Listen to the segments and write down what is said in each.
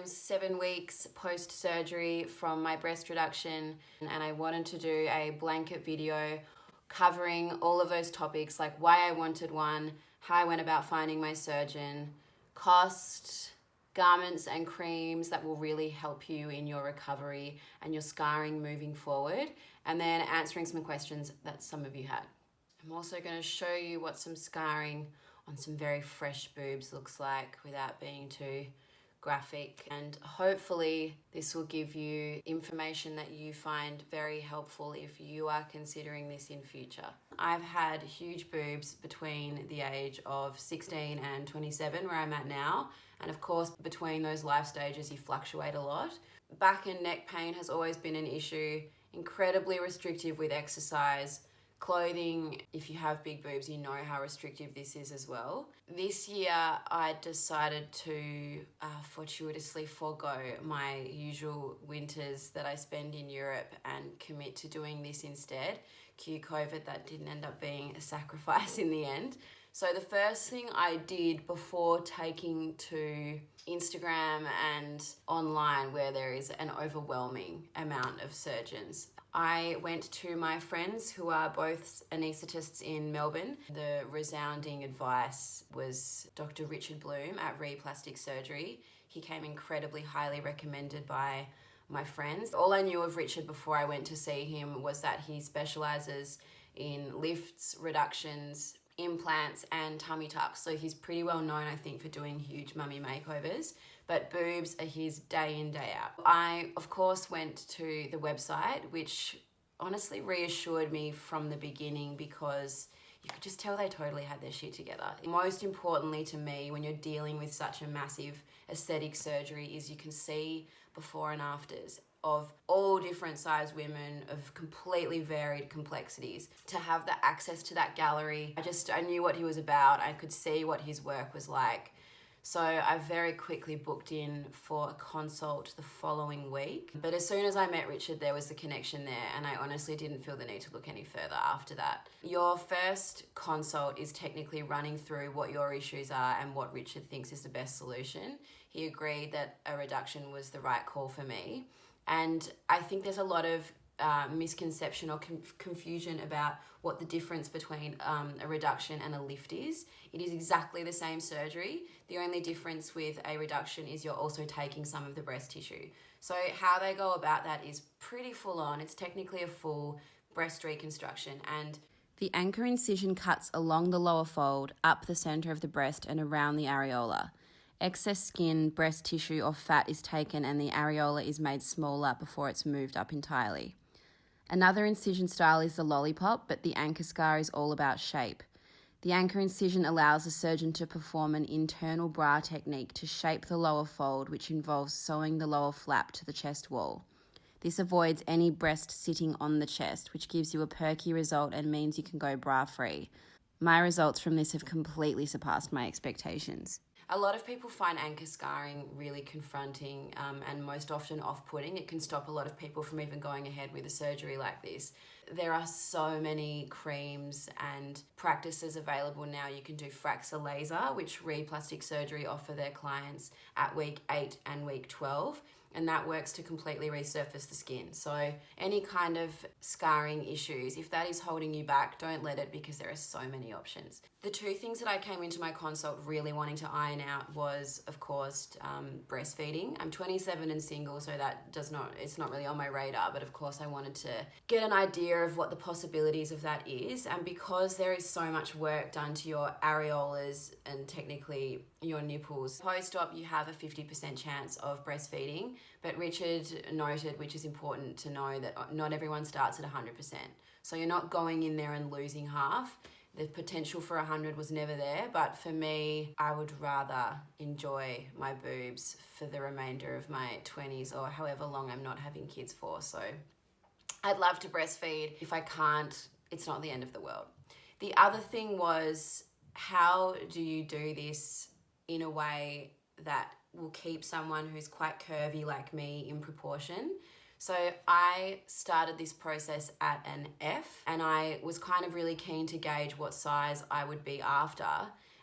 I'm 7 weeks post-surgery from my breast reduction, and I wanted to do a blanket video covering all of those topics, like why I wanted one, how I went about finding my surgeon, cost, garments and creams that will really help you in your recovery and your scarring moving forward, and then answering some questions that some of you had. I'm also going to show you what some scarring on some very fresh boobs looks like without being too graphic, and hopefully this will give you information that you find very helpful if you are considering this in future. I've had huge boobs between the age of 16 and 27, where I'm at now, and of course between those life stages you fluctuate a lot. Back and neck pain has always been an issue, incredibly restrictive with exercise. Clothing, if you have big boobs, you know how restrictive this is as well. This year, I decided to fortuitously forego my usual winters that I spend in Europe and commit to doing this instead. Cue COVID, that didn't end up being a sacrifice in the end. So the first thing I did before taking to Instagram and online, where there is an overwhelming amount of surgeons, I went to my friends who are both anaesthetists in Melbourne. The resounding advice was Dr. Richard Bloom at Plastic Surgery. He came incredibly highly recommended by my friends. All I knew of Richard before I went to see him was that he specialises in lifts, reductions, implants and tummy tucks. So he's pretty well known, I think, for doing huge mummy makeovers, but boobs are his day in, day out. I, of course, went to the website, which honestly reassured me from the beginning because you could just tell they totally had their shit together. Most importantly to me, when you're dealing with such a massive aesthetic surgery, is you can see before and afters of all different size women of completely varied complexities. To have the access to that gallery, I knew what he was about. I could see what his work was like. So I very quickly booked in for a consult the following week. But as soon as I met Richard, there was the connection there, and I honestly didn't feel the need to look any further after that. Your first consult is technically running through what your issues are and what Richard thinks is the best solution. He agreed that a reduction was the right call for me. And I think there's a lot of misconception or confusion about what the difference between a reduction and a lift is. It is exactly the same surgery. The only difference with a reduction is you're also taking some of the breast tissue. So how they go about that is pretty full on. It's technically a full breast reconstruction, and the anchor incision cuts along the lower fold, up the center of the breast and around the areola. Excess skin, breast tissue or fat is taken and the areola is made smaller before it's moved up entirely. Another incision style is the lollipop, but the anchor scar is all about shape. The anchor incision allows the surgeon to perform an internal bra technique to shape the lower fold, which involves sewing the lower flap to the chest wall. This avoids any breast sitting on the chest, which gives you a perky result and means you can go bra-free. My results from this have completely surpassed my expectations. A lot of people find anchor scarring really confronting and most often off-putting. It can stop a lot of people from even going ahead with a surgery like this. There are so many creams and practices available now. You can do Fraxa laser, which Plastic Surgery offer their clients at week 8 and week 12. And that works to completely resurface the skin. So any kind of scarring issues, if that is holding you back, don't let it, because there are so many options. The two things that I came into my consult really wanting to iron out was, of course, breastfeeding. I'm 27 and single, so it's not really on my radar, but of course I wanted to get an idea of what the possibilities of that is. And because there is so much work done to your areolas and technically your nipples, post-op you have a 50% chance of breastfeeding, but Richard noted, which is important to know, that not everyone starts at 100%. So you're not going in there and losing half. The potential for 100 was never there, but for me, I would rather enjoy my boobs for the remainder of my 20s or however long I'm not having kids for. So I'd love to breastfeed. If I can't, it's not the end of the world. The other thing was, how do you do this in a way that will keep someone who's quite curvy like me in proportion? So I started this process at an F, and I was kind of really keen to gauge what size I would be after.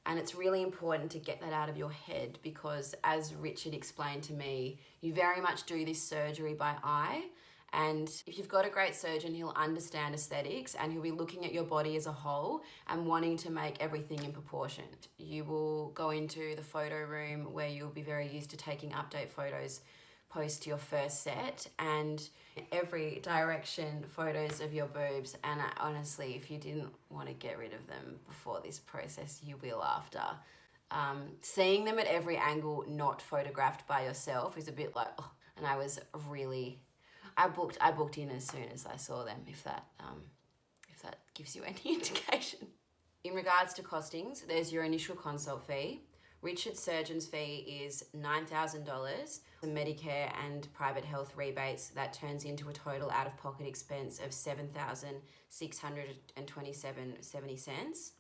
And it's really important to get that out of your head because, as Richard explained to me, you very much do this surgery by eye. And if you've got a great surgeon, he'll understand aesthetics and he'll be looking at your body as a whole and wanting to make everything in proportion. You will go into the photo room where you'll be very used to taking update photos post your first set, and every direction photos of your boobs. And honestly, if you didn't want to get rid of them before this process, you will after. Seeing them at every angle not photographed by yourself is a bit like, oh, and I booked in as soon as I saw them, if that gives you any indication. In regards to costings, there's your initial consult fee. Richard's surgeon's fee is $9,000. The Medicare and private health rebates, that turns into a total out-of-pocket expense of $7,627.70.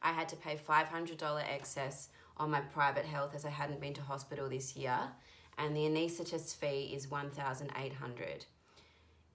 I had to pay $500 excess on my private health as I hadn't been to hospital this year, and the anaesthetist's fee is $1,800.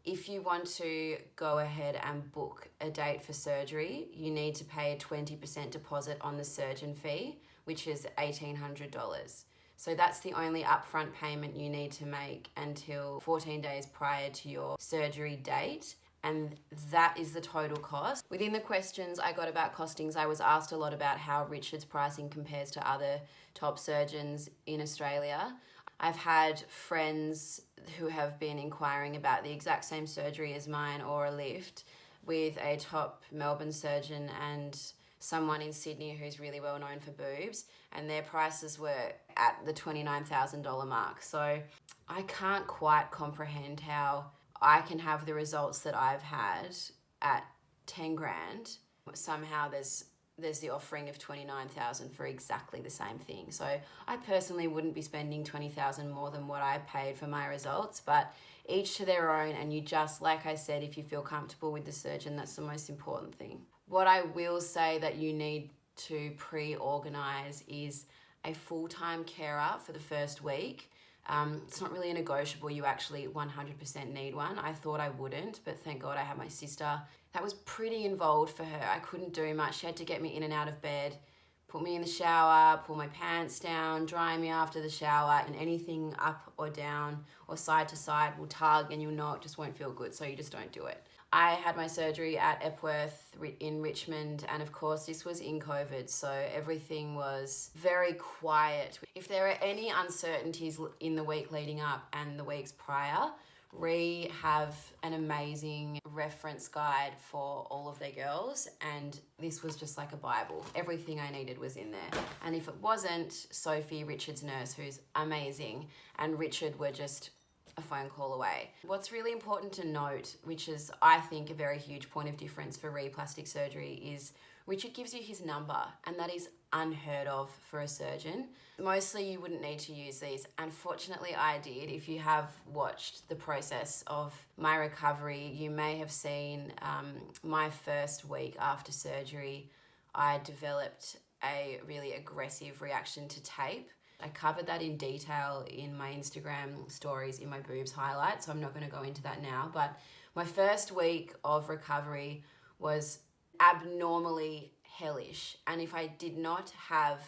If you want to go ahead and book a date for surgery, you need to pay a 20% deposit on the surgeon fee, which is $1,800. So that's the only upfront payment you need to make until 14 days prior to your surgery date. And that is the total cost. Within the questions I got about costings, I was asked a lot about how Richard's pricing compares to other top surgeons in Australia. I've had friends who have been inquiring about the exact same surgery as mine or a lift with a top Melbourne surgeon and someone in Sydney who's really well known for boobs, and their prices were at the $29,000 mark. So I can't quite comprehend how I can have the results that I've had at 10 grand. Somehow there's the offering of 29,000 for exactly the same thing. So I personally wouldn't be spending 20,000 more than what I paid for my results, but each to their own. And you just, like I said, if you feel comfortable with the surgeon, that's the most important thing. What I will say that you need to pre-organize is a full-time carer for the first week. It's not really a negotiable. You actually 100% need one. I thought I wouldn't, but thank God I have my sister. That was pretty involved for her. I couldn't do much. She had to get me in and out of bed, put me in the shower, pull my pants down, dry me after the shower, and anything up or down or side to side will tug and just won't feel good, so you just don't do it. I had my surgery at Epworth in Richmond, and of course this was in COVID, so everything was very quiet. If there are any uncertainties in the week leading up and the weeks prior, have an amazing reference guide for all of their girls, and this was just like a Bible. Everything I needed was in there. And if it wasn't, Sophie, Richard's nurse, who's amazing, and Richard were just a phone call away. What's really important to note, which is I think a very huge point of difference for replastic surgery, is Richard gives you his number, and that is unheard of for a surgeon. Mostly you wouldn't need to use these. Unfortunately, I did. If you have watched the process of my recovery, you may have seen my first week after surgery, I developed a really aggressive reaction to tape. I covered that in detail in my Instagram stories in my boobs highlight, so I'm not going to go into that now. But my first week of recovery was abnormally hellish. And if I did not have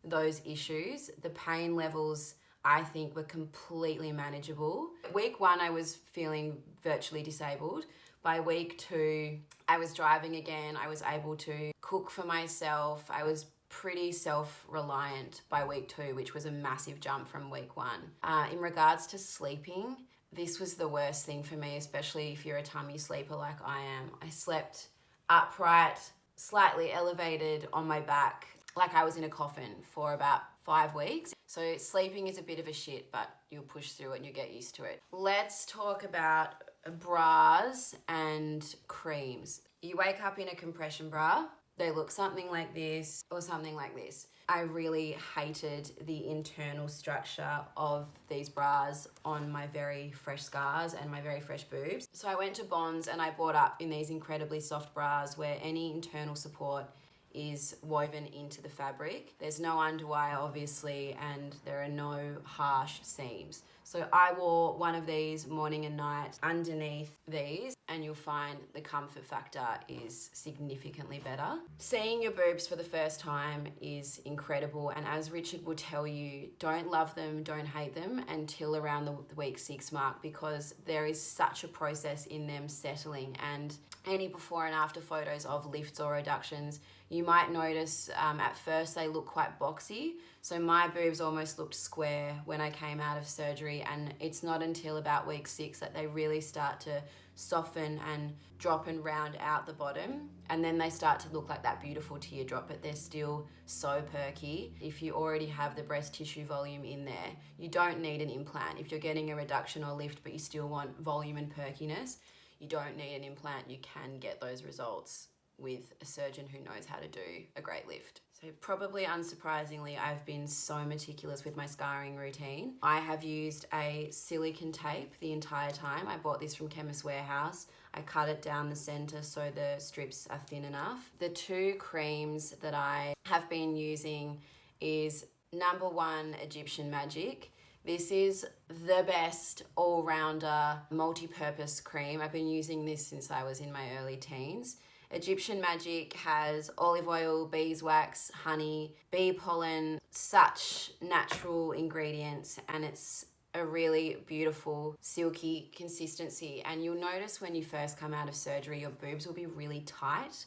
those issues, the pain levels I think were completely manageable. Week 1, I was feeling virtually disabled. By week 2, I was driving again. I was able to cook for myself. I was pretty self-reliant by week 2, which was a massive jump from week 1. In regards to sleeping, this was the worst thing for me, especially if you're a tummy sleeper like I am. I slept upright, slightly elevated on my back, like I was in a coffin for about 5 weeks. So sleeping is a bit of a shit, but you'll push through it and you get used to it. Let's talk about bras and creams. You wake up in a compression bra. They look something like this or something like this. I really hated the internal structure of these bras on my very fresh scars and my very fresh boobs. So I went to Bonds and I bought up in these incredibly soft bras where any internal support is woven into the fabric. There's no underwire, obviously, and there are no harsh seams. So I wore one of these morning and night underneath these. and you'll find the comfort factor is significantly better. Seeing your boobs for the first time is incredible, and as Richard will tell you, don't love them, don't hate them until around the week 6 mark, because there is such a process in them settling. And any before and after photos of lifts or reductions, you might notice at first they look quite boxy. So my boobs almost looked square when I came out of surgery, and it's not until about week 6 that they really start to soften and drop and round out the bottom, and then they start to look like that beautiful teardrop, but they're still so perky. If you already have the breast tissue volume in there, you don't need an implant. If you're getting a reduction or lift but you still want volume and perkiness, you don't need an implant. You can get those results with a surgeon who knows how to do a great lift. So probably unsurprisingly, I've been so meticulous with my scarring routine. I have used a silicone tape the entire time. I bought this from Chemist Warehouse. I cut it down the center so the strips are thin enough. The 2 creams that I have been using is number 1, Egyptian Magic. This is the best all-rounder multi-purpose cream. I've been using this since I was in my early teens. Egyptian Magic has olive oil, beeswax, honey, bee pollen, such natural ingredients, and it's a really beautiful silky consistency. And you'll notice when you first come out of surgery, your boobs will be really tight,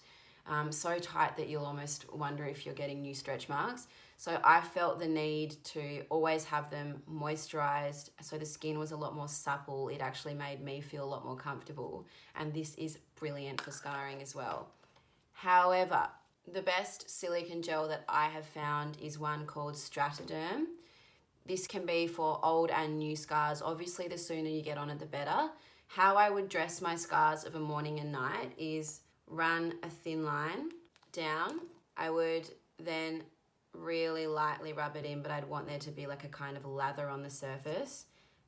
so tight that you'll almost wonder if you're getting new stretch marks. So I felt the need to always have them moisturized, so the skin was a lot more supple. It actually made me feel a lot more comfortable, and this is brilliant for scarring as well. However, the best silicone gel that I have found is one called Stratoderm. This can be for old and new scars. Obviously, the sooner you get on it, the better. How I would dress my scars of a morning and night is run a thin line down. I would then really lightly rub it in, but I'd want there to be like a kind of lather on the surface,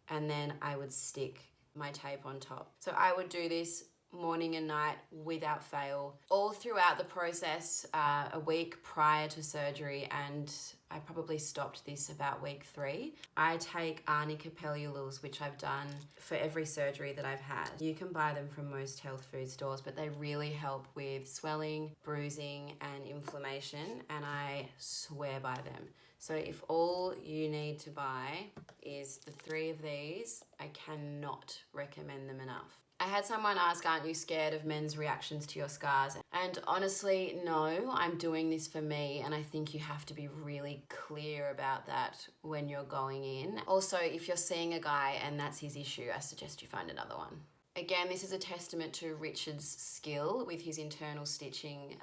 and then I would stick my tape on top. So I would do this morning and night without fail all throughout the process, a week prior to surgery, and I probably stopped this about week 3. I take arnica pellules, which I've done for every surgery that I've had. You can buy them from most health food stores, but they really help with swelling, bruising, and inflammation, and I swear by them. So if all you need to buy is the 3 of these, I cannot recommend them enough. I had someone ask, aren't you scared of men's reactions to your scars? And honestly, no, I'm doing this for me, and I think you have to be really clear about that when you're going in. Also, if you're seeing a guy and that's his issue, I suggest you find another one. Again, this is a testament to Richard's skill with his internal stitching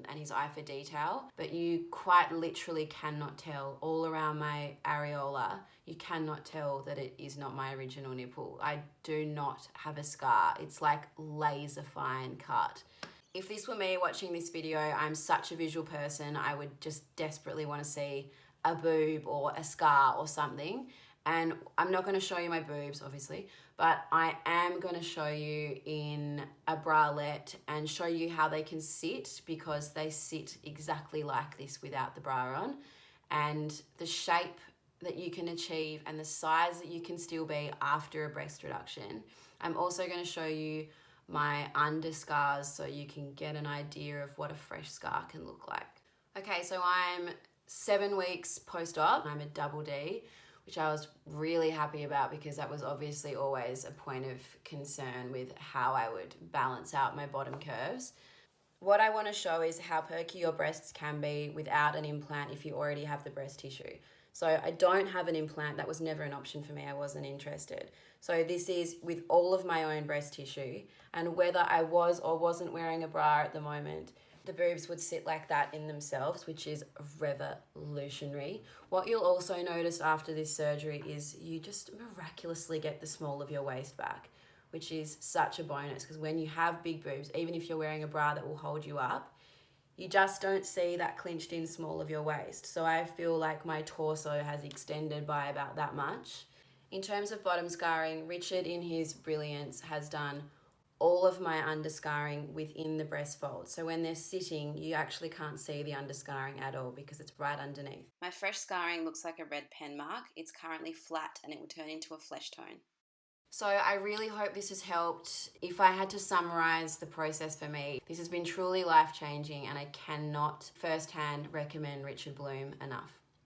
and his eye for detail, but you quite literally cannot tell all around my areola. You cannot tell that it is not my original nipple. I do not have a scar. It's like laser fine cut. If this were me watching this video, I'm such a visual person, I would just desperately want to see a boob or a scar or something. And I'm not going to show you my boobs, obviously, but I am going to show you in a bralette and show you how they can sit, because they sit exactly like this without the bra on. And the shape that you can achieve and the size that you can still be after a breast reduction. I'm also going to show you my under scars so you can get an idea of what a fresh scar can look like. Okay, so I'm 7 weeks post-op. I'm a double D, which I was really happy about because that was obviously always a point of concern with how I would balance out my bottom curves. What I want to show is how perky your breasts can be without an implant if you already have the breast tissue. So I don't have an implant. That was never an option for me. I wasn't interested. So this is with all of my own breast tissue, and whether I was or wasn't wearing a bra at the moment, the boobs would sit like that in themselves, which is revolutionary. What you'll also notice after this surgery is you just miraculously get the small of your waist back, which is such a bonus, because when you have big boobs, even if you're wearing a bra that will hold you up, you just don't see that clinched in small of your waist. So I feel like my torso has extended by about that much. In terms of bottom scarring, Richard in his brilliance has done all of my underscarring within the breast fold. So when they're sitting, you actually can't see the underscarring at all because it's right underneath. My fresh scarring looks like a red pen mark. It's currently flat and it will turn into a flesh tone. So I really hope this has helped. If I had to summarize the process for me, this has been truly life-changing, and I cannot firsthand recommend Richard Bloom enough.